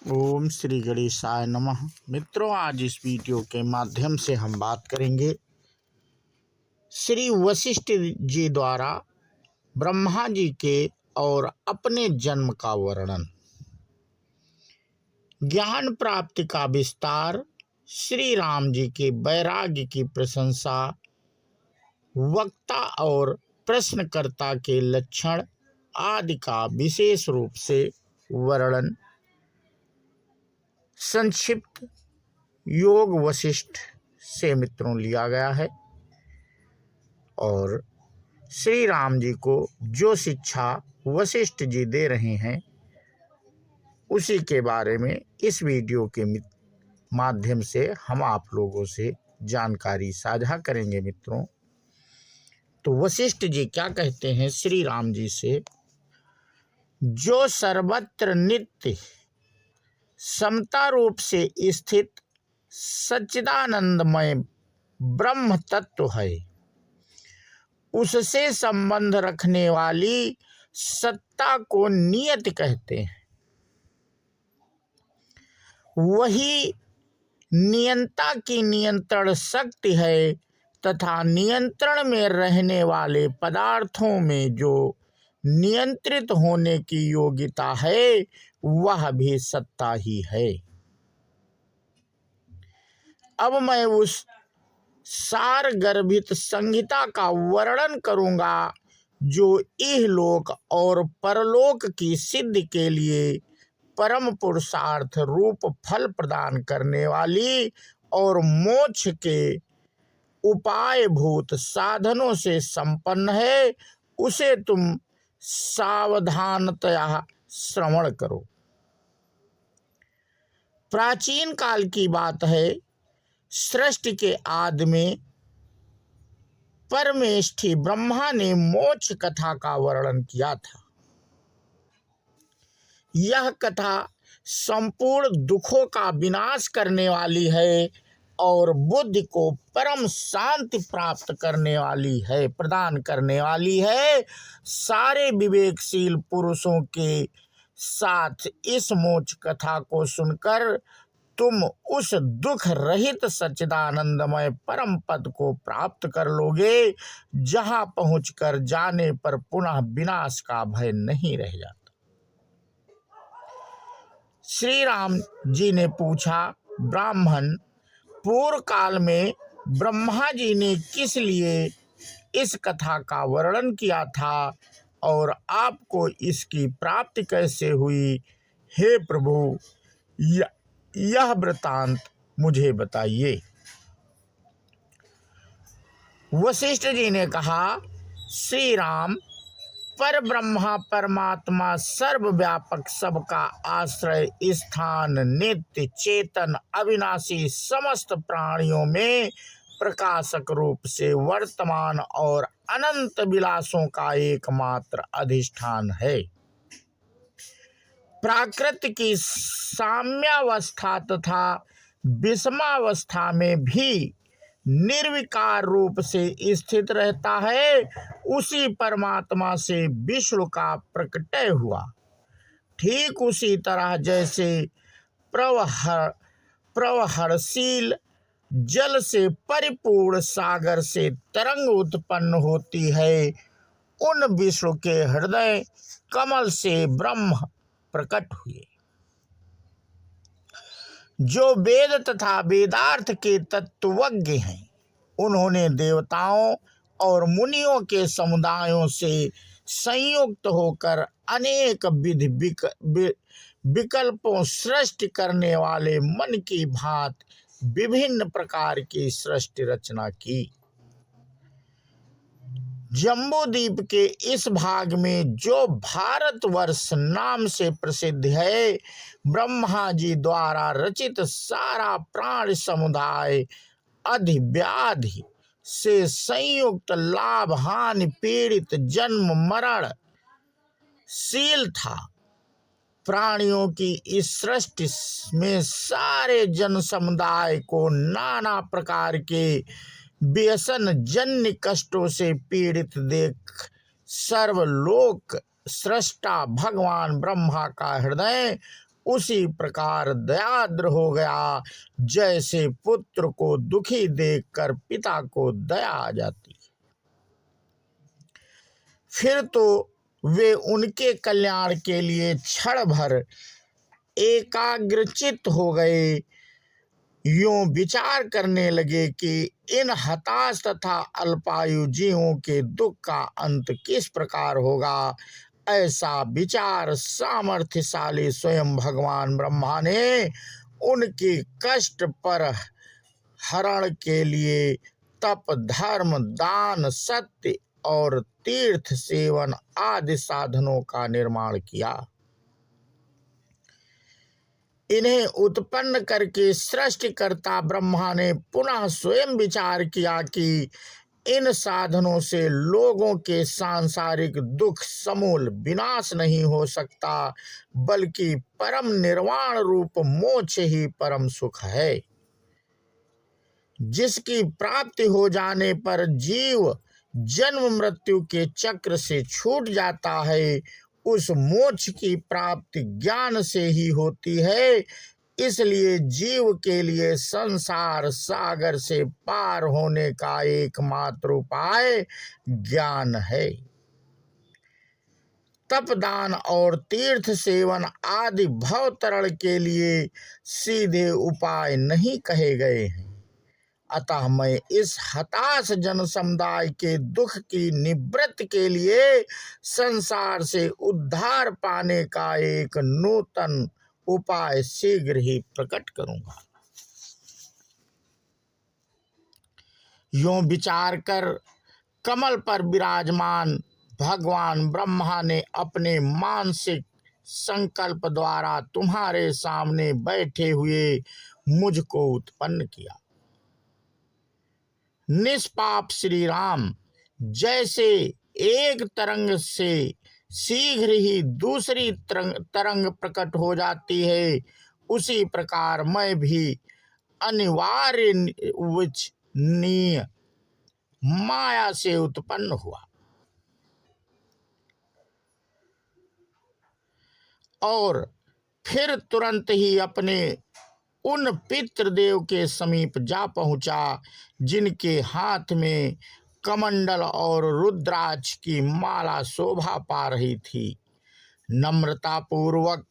ओम श्री गणेशाय नमः। मित्रों, आज इस वीडियो के माध्यम से हम बात करेंगे श्री वशिष्ठ जी द्वारा ब्रह्मा जी के और अपने जन्म का वर्णन, ज्ञान प्राप्ति का विस्तार, श्री राम जी के वैराग्य की प्रशंसा, वक्ता और प्रश्नकर्ता के लक्षण आदि का विशेष रूप से वर्णन संक्षिप्त योग वशिष्ठ से मित्रों लिया गया है और श्री राम जी को जो शिक्षा वशिष्ठ जी दे रहे हैं उसी के बारे में इस वीडियो के माध्यम से हम आप लोगों से जानकारी साझा करेंगे। मित्रों, तो वशिष्ठ जी क्या कहते हैं श्री राम जी से, जो सर्वत्र नित्य समता रूप से स्थित सच्चिदानंदमय ब्रह्म तत्व है, उससे संबंध रखने वाली सत्ता को नियति कहते हैं। वही नियंता की नियंत्रण शक्ति है तथा नियंत्रण में रहने वाले पदार्थों में जो नियंत्रित होने की योग्यता है वह भी सत्ता ही है। अब मैं उस सार गर्भित संहिता का वर्णन करूंगा जो इहलोक और परलोक की सिद्धि के लिए परम पुरुषार्थ रूप फल प्रदान करने वाली और मोक्ष के उपाय भूत साधनों से संपन्न है। उसे तुम सावधानतया श्रवण करो। प्राचीन काल की बात है, सृष्टि के आदि में परमेष्ठी ब्रह्मा ने मोक्ष कथा का वर्णन किया था। यह कथा संपूर्ण दुखों का विनाश करने वाली है और बुद्धि को परम शांति प्राप्त करने वाली है, प्रदान करने वाली है। सारे विवेकशील पुरुषों के साथ इस मोक्ष कथा को सुनकर तुम उस दुख रहित सच्चिदानंदमय परम पद को प्राप्त कर लोगे, जहां पहुंचकर जाने पर पुनः विनाश का भय नहीं रह जाता। श्री राम जी ने पूछा, ब्राह्मण, पूर्व काल में ब्रह्मा जी ने किस लिए इस कथा का वर्णन किया था और आपको इसकी प्राप्ति कैसे हुई? हे प्रभु, यह वृतांत मुझे बताइए। वशिष्ठ जी ने कहा, श्री राम, पर ब्रह्मा परमात्मा सर्वव्यापक, सबका आश्रय स्थान, नित्य चेतन अविनाशी, समस्त प्राणियों में प्रकाशक रूप से वर्तमान और अनंत विलासों का एकमात्र अधिष्ठान है। प्राकृत की साम्यावस्था तथा विषमावस्था में भी निर्विकार रूप से स्थित रहता है। उसी परमात्मा से विष्णु का प्रकटय हुआ। ठीक उसी तरह जैसे प्रवहरशील जल से परिपूर्ण सागर से तरंग उत्पन्न होती है, उन विष्णु के हृदय कमल से ब्रह्म प्रकट हुए, जो वेद तथा वेदार्थ के तत्वज्ञ हैं। उन्होंने देवताओं और मुनियों के समुदायों से संयुक्त होकर अनेक विधि विकल्पों सृष्टि करने वाले मन की भांति विभिन्न प्रकार की सृष्टि रचना की। जम्बूद्वीप के इस भाग में जो भारतवर्ष नाम से प्रसिद्ध है, ब्रह्मा जी द्वारा रचित सारा प्राण समुदाय अधि व्याधि से संयुक्त लाभ हानि पीड़ित जन्म मरण शील था। प्राणियों की इस सृष्टि में सारे जन समुदाय को नाना प्रकार के व्यसन जन्य कष्टों से पीड़ित देख सर्वलोक सृष्टा भगवान ब्रह्मा का हृदय उसी प्रकार दयाद्र हो गया, जैसे पुत्र को दुखी देखकर पिता को दया आ जाती। फिर तो वे उनके कल्याण के लिए क्षण भर एकाग्रचित्त हो गए, यूं विचार करने लगे कि इन हताश तथा अल्पायु जीवों के दुख का अंत किस प्रकार होगा। ऐसा विचार सामर्थ्यशाली स्वयं भगवान ब्रह्मा ने उनके कष्ट पर हरण के लिए तप, धर्म, दान, सत्य और तीर्थ सेवन आदि साधनों का निर्माण किया। इन्हें उत्पन्न करके सृष्टिकर्ता ब्रह्मा ने पुनः स्वयं विचार किया कि इन साधनों से लोगों के सांसारिक दुख समूल विनाश नहीं हो सकता, बल्कि परम निर्वाण रूप मोक्ष ही परम सुख है, जिसकी प्राप्ति हो जाने पर जीव जन्म मृत्यु के चक्र से छूट जाता है। उस मोक्ष की प्राप्ति ज्ञान से ही होती है। इसलिए जीव के लिए संसार सागर से पार होने का एकमात्र उपाय ज्ञान है। तप, दान और तीर्थ सेवन आदि भव तरण के लिए सीधे उपाय नहीं कहे गए हैं। अतः मैं इस हताश जन समुदाय के दुख की निवृत्ति के लिए संसार से उद्धार पाने का एक नूतन उपाय शीघ्र ही प्रकट करूंगा। यूं विचार कर कमल पर विराजमान भगवान ब्रह्मा ने अपने मानसिक संकल्प द्वारा तुम्हारे सामने बैठे हुए मुझको उत्पन्न किया। निष्पाप श्री राम जैसे एक तरंग से शीघ्र ही दूसरी तरंग प्रकट हो जाती है, उसी प्रकार मैं भी अनिवार्य माया से उत्पन्न हुआ और फिर तुरंत ही अपने उन पितृदेव के समीप जा पहुंचा, जिनके हाथ में कमंडल और रुद्राक्ष की माला शोभा पा रही थी। नम्रता पूर्वक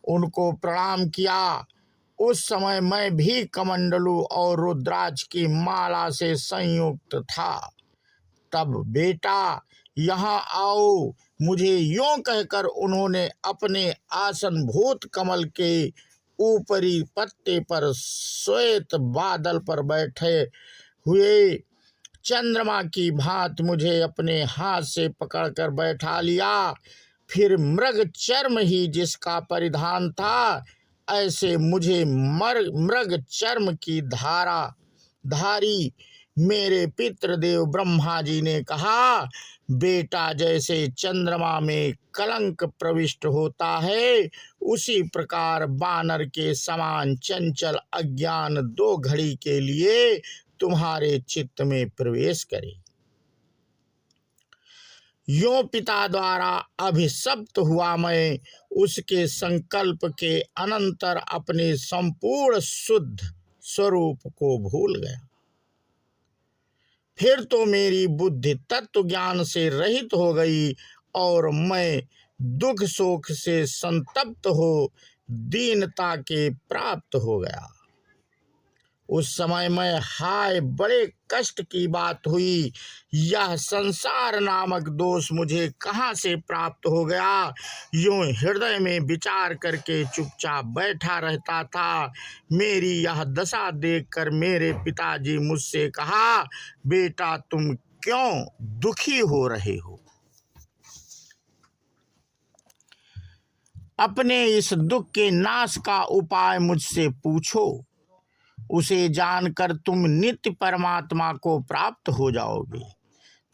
उनको प्रणाम किया। उस समय मैं भी कमंडलू और रुद्राक्ष की माला से संयुक्त था। तब बेटा यहाँ आओ, मुझे यूं कहकर उन्होंने अपने आसनभूत कमल के ऊपरी पत्ते पर श्वेत बादल पर बैठे हुए चंद्रमा की भांति मुझे अपने हाथ से पकड़कर बैठा लिया। फिर मृग चर्म ही जिसका परिधान था, ऐसे मुझे मृग चर्म की धारी मेरे पितृदेव ब्रह्मा जी ने कहा, बेटा जैसे चंद्रमा में कलंक प्रविष्ट होता है, उसी प्रकार बानर के समान चंचल अज्ञान 2 घड़ी के लिए तुम्हारे चित्त में प्रवेश करे। यों पिता द्वारा अभिशप्त हुआ मैं उसके संकल्प के अनंतर अपने संपूर्ण शुद्ध स्वरूप को भूल गया। फिर तो मेरी बुद्धि तत्व ज्ञान से रहित हो गई और मैं दुख शोक से संतप्त हो दीनता के प्राप्त हो गया। उस समय मैं हाय बड़े कष्ट की बात हुई, यह संसार नामक दोष मुझे कहाँ से प्राप्त हो गया। यूं हृदय में विचार करके चुपचाप बैठा रहता था। मेरी यह दशा देखकर मेरे पिताजी मुझसे कहा, बेटा तुम क्यों दुखी हो रहे हो? अपने इस दुख के नाश का उपाय मुझसे पूछो, उसे जानकर तुम नित्य परमात्मा को प्राप्त हो जाओगे।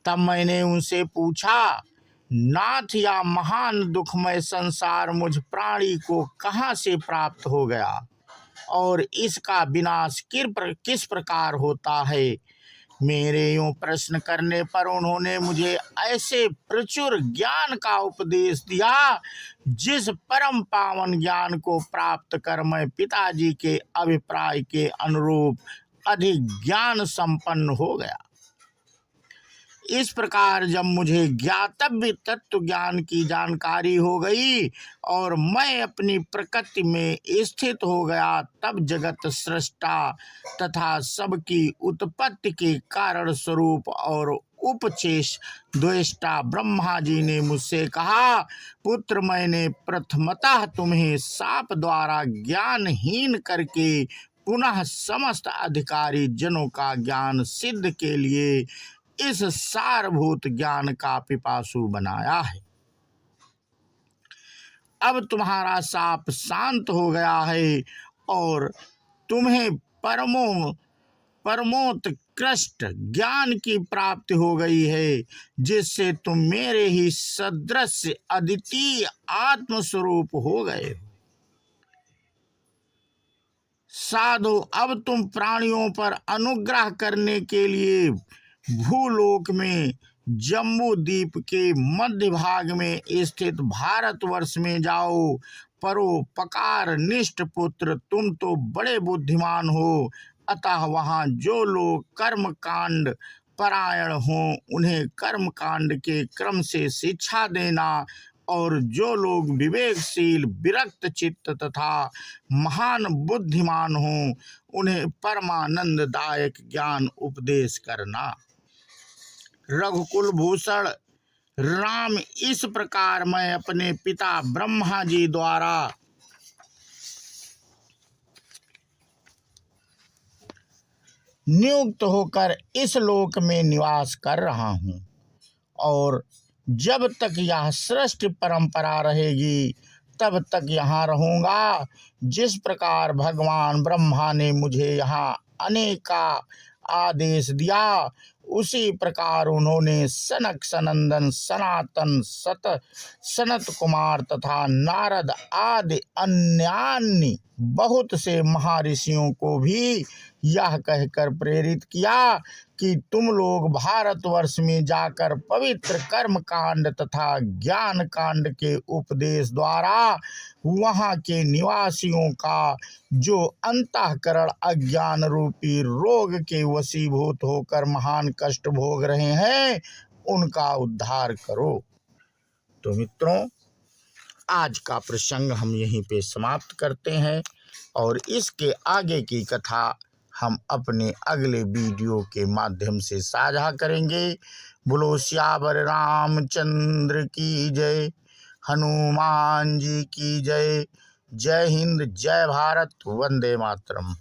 तब मैंने उनसे पूछा, नाथ या महान दुखमय संसार मुझ प्राणी को कहाँ से प्राप्त हो गया और इसका विनाश किस प्रकार होता है? मेरे यूं प्रश्न करने पर उन्होंने मुझे ऐसे प्रचुर ज्ञान का उपदेश दिया जिस परम पावन ज्ञान को प्राप्त कर मैं पिताजी के अभिप्राय के अनुरूप अधिक ज्ञान संपन्न हो गया। इस प्रकार जब मुझे ज्ञातव्य तत्व ज्ञान की जानकारी हो गई और मैं अपनी प्रकृति में स्थित हो गया, तब जगत सृष्टा तथा सबकी उत्पत्ति के कारण स्वरूप और उपचेष द्वेष्टा ब्रह्मा जी ने मुझसे कहा, पुत्र, मैंने प्रथमतः तुम्हें साप द्वारा ज्ञानहीन करके पुनः समस्त अधिकारी जनों का ज्ञान सिद्ध के लिए इस सारभूत ज्ञान का पिपासु बनाया है। अब तुम्हारा साप शांत हो गया है और तुम्हें परमोत्कृष्ट ज्ञान की प्राप्ति हो गई है, जिससे तुम मेरे ही सदृश अद्वितीय आत्मस्वरूप हो गए हो। साधु, अब तुम प्राणियों पर अनुग्रह करने के लिए भूलोक में जम्बू द्वीप के मध्य भाग में स्थित भारतवर्ष में जाओ। परोपकार निष्ठ पुत्र, तुम तो बड़े बुद्धिमान हो, अतः वहाँ जो लोग कर्म कांड परायण हों उन्हें कर्म कांड के क्रम से शिक्षा देना और जो लोग विवेकशील, विरक्त चित्त तथा महान बुद्धिमान हों उन्हें परमानंददायक ज्ञान उपदेश करना। रघुकुल भूषण राम, इस प्रकार मैं अपने पिता ब्रह्मा जी द्वारा नियुक्त होकर इस लोक में निवास कर रहा हूँ और जब तक यह सृष्टि परंपरा रहेगी तब तक यहाँ रहूँगा। जिस प्रकार भगवान ब्रह्मा ने मुझे यहाँ आने का आदेश दिया, उसी प्रकार उन्होंने सनक सनंदन, सनातन, सनत कुमार तथा नारद आदि अन्यान्य बहुत से महर्षियों को भी यह कहकर प्रेरित किया कि तुम लोग भारतवर्ष में जाकर पवित्र कर्म कांड तथा ज्ञान कांड के उपदेश द्वारा वहाँ के निवासियों का जो अंतःकरण अज्ञान रूपी रोग के वशीभूत होकर महान कष्ट भोग रहे हैं, उनका उद्धार करो। तो मित्रों, आज का प्रसंग हम यहीं पे समाप्त करते हैं और इसके आगे की कथा हम अपने अगले वीडियो के माध्यम से साझा करेंगे। बोलो सियावर रामचंद्र की जय, हनुमान जी की जय। जय हिंद, जय भारत, वंदे मातरम।